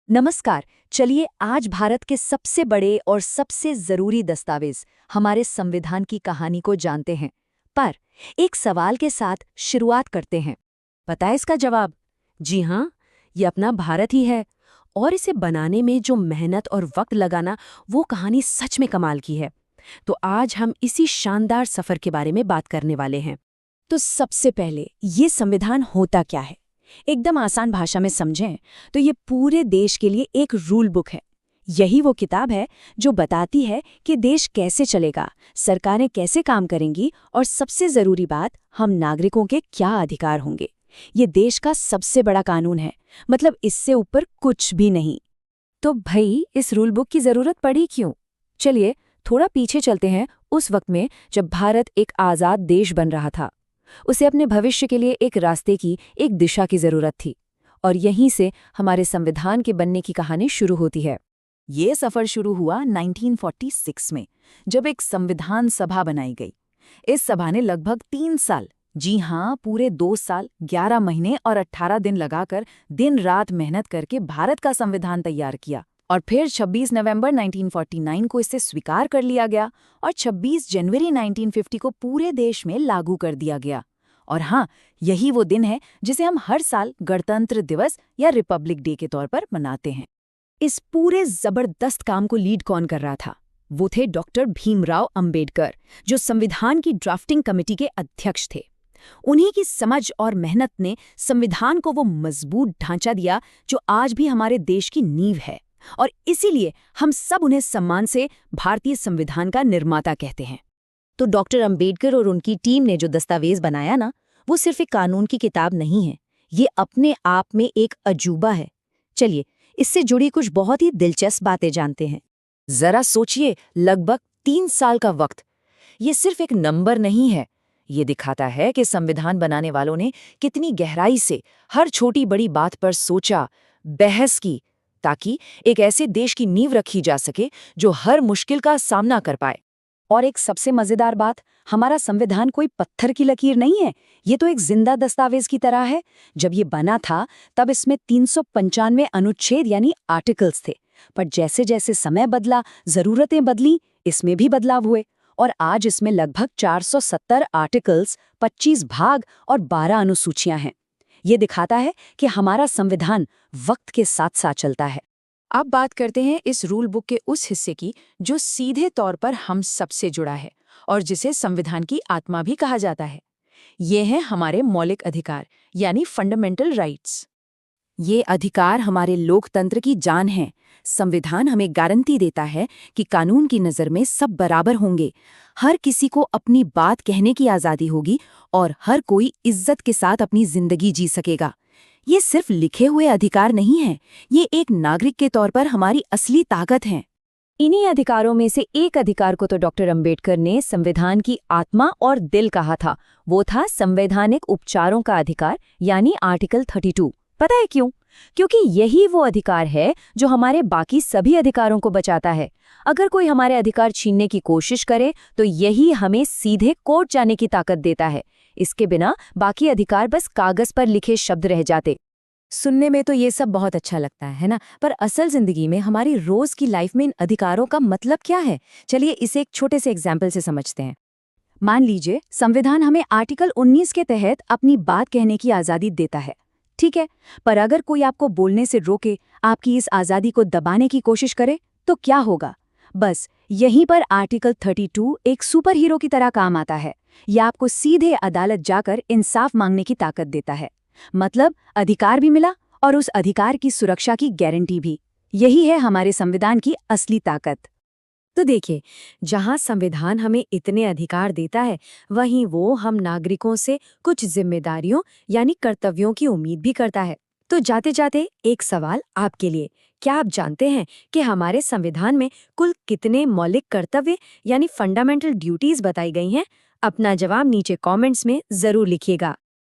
नमस्कार। चलिए आज भारत के सबसे बड़े और सबसे जरूरी दस्तावेज हमारे संविधान की कहानी को जानते हैं। पर एक सवाल के साथ शुरुआत करते हैं। पता है इसका जवाब? जी हाँ, ये अपना भारत ही है। और इसे बनाने में जो मेहनत और वक्त लगाना, वो कहानी सच में कमाल की है। तो आज हम इसी शानदार सफर के बारे में बात करने वाले हैं। तो सबसे पहले ये संविधान होता क्या है? एकदम आसान भाषा में समझें तो ये पूरे देश के लिए एक रूल बुक है। यही वो किताब है जो बताती है कि देश कैसे चलेगा, सरकारें कैसे काम करेंगी और सबसे जरूरी बात, हम नागरिकों के क्या अधिकार होंगे। ये देश का सबसे बड़ा कानून है, मतलब इससे ऊपर कुछ भी नहीं। तो भाई इस रूल बुक की जरूरत पड़ी क्यों? चलिए थोड़ा पीछे चलते हैं, उस वक्त में जब भारत एक आज़ाद देश बन रहा था। उसे अपने भविष्य के लिए एक रास्ते की, एक दिशा की जरूरत थी। और यहीं से हमारे संविधान के बनने की कहानी शुरू होती है। ये सफर शुरू हुआ 1946 में, जब एक संविधान सभा बनाई गई। इस सभा ने लगभग 3 साल, जी हाँ पूरे 2 साल 11 महीने और 18 दिन लगाकर दिन रात मेहनत करके भारत का संविधान तैयार किया। और फिर 26 नवंबर 1949 को इसे स्वीकार कर लिया गया और 26 जनवरी 1950 को पूरे देश में लागू कर दिया गया। और हाँ, यही वो दिन है जिसे हम हर साल गणतंत्र दिवस या रिपब्लिक डे के तौर पर मनाते हैं। इस पूरे जबरदस्त काम को लीड कौन कर रहा था? वो थे डॉक्टर भीमराव अंबेडकर, जो संविधान की ड्राफ्टिंग कमेटी के अध्यक्ष थे। उन्हीं की समझ और मेहनत ने संविधान को वो मजबूत ढांचा दिया जो आज भी हमारे देश की नींव है। और इसीलिए हम सब उन्हें सम्मान से भारतीय संविधान का निर्माता कहते हैं। तो डॉक्टर अंबेडकर और उनकी टीम ने जो दस्तावेज बनाया ना, वो सिर्फ एक कानून की किताब नहीं है, ये अपने आप में एक अजूबा है। चलिए इससे जुड़ी कुछ बहुत ही दिलचस्प बातें जानते हैं। जरा सोचिए, लगभग 3 साल का वक्त, ये सिर्फ एक नंबर नहीं है। ये दिखाता है कि संविधान बनाने वालों ने कितनी गहराई से हर छोटी बड़ी बात पर सोचा, बहस की, ताकि एक ऐसे देश की नींव रखी जा सके जो हर मुश्किल का सामना कर पाए। और एक सबसे मजेदार बात, हमारा संविधान कोई पत्थर की लकीर नहीं है, ये तो एक जिंदा दस्तावेज की तरह है। जब ये बना था तब इसमें 395 अनुच्छेद यानी आर्टिकल्स थे, पर जैसे जैसे समय बदला, जरूरतें बदली, इसमें भी बदलाव हुए। और आज इसमें लगभग 470 आर्टिकल्स, 25 भाग और 12 अनुसूचियां हैं। ये दिखाता है कि हमारा संविधान वक्त के साथ साथ चलता है। अब बात करते हैं इस रूल बुक के उस हिस्से की जो सीधे तौर पर हम सबसे जुड़ा है और जिसे संविधान की आत्मा भी कहा जाता है। ये हैं हमारे मौलिक अधिकार यानी फंडामेंटल राइट्स। ये अधिकार हमारे लोकतंत्र की जान है। संविधान हमें गारंटी देता है कि कानून की नज़र में सब बराबर होंगे, हर किसी को अपनी बात कहने की आज़ादी होगी और हर कोई इज्जत के साथ अपनी जिंदगी जी सकेगा। ये सिर्फ लिखे हुए अधिकार नहीं है, ये एक नागरिक के तौर पर हमारी असली ताकत है। इन्हीं अधिकारों में से एक अधिकार को तो डॉक्टर अंबेडकर ने संविधान की आत्मा और दिल कहा था। वो था संवैधानिक उपचारों का अधिकार यानी आर्टिकल 32। पता है क्यों? क्योंकि यही वो अधिकार है जो हमारे बाकी सभी अधिकारों को बचाता है। अगर कोई हमारे अधिकार छीनने की कोशिश करे तो यही हमें सीधे कोर्ट जाने की ताकत देता है। इसके बिना बाकी अधिकार बस कागज पर लिखे शब्द रह जाते। सुनने में तो ये सब बहुत अच्छा लगता है ना? पर असल जिंदगी में, हमारी रोज की लाइफ में इन अधिकारों का मतलब क्या है? चलिए इसे एक छोटे से एग्जाम्पल से समझते हैं। मान लीजिए संविधान हमें आर्टिकल 19 के तहत अपनी बात कहने की आज़ादी देता है, ठीक है? पर अगर कोई आपको बोलने से रोके, आपकी इस आज़ादी को दबाने की कोशिश करे, तो क्या होगा? बस यहीं पर आर्टिकल 32 एक सुपर हीरो की तरह काम आता है। यह आपको सीधे अदालत जाकर इंसाफ मांगने की ताकत देता है। मतलब अधिकार भी मिला और उस अधिकार की सुरक्षा की गारंटी भी। यही है हमारे संविधान की असली ताकत। तो देखिए, जहां संविधान हमें इतने अधिकार देता है, वहीं वो हम नागरिकों से कुछ जिम्मेदारियों यानी कर्तव्यों की उम्मीद भी करता है। तो जाते जाते एक सवाल आपके लिए, क्या आप जानते हैं कि हमारे संविधान में कुल कितने मौलिक कर्तव्य यानी फंडामेंटल ड्यूटीज बताई गई हैं? अपना जवाब नीचे कमेंट्स में जरूर लिखिएगा।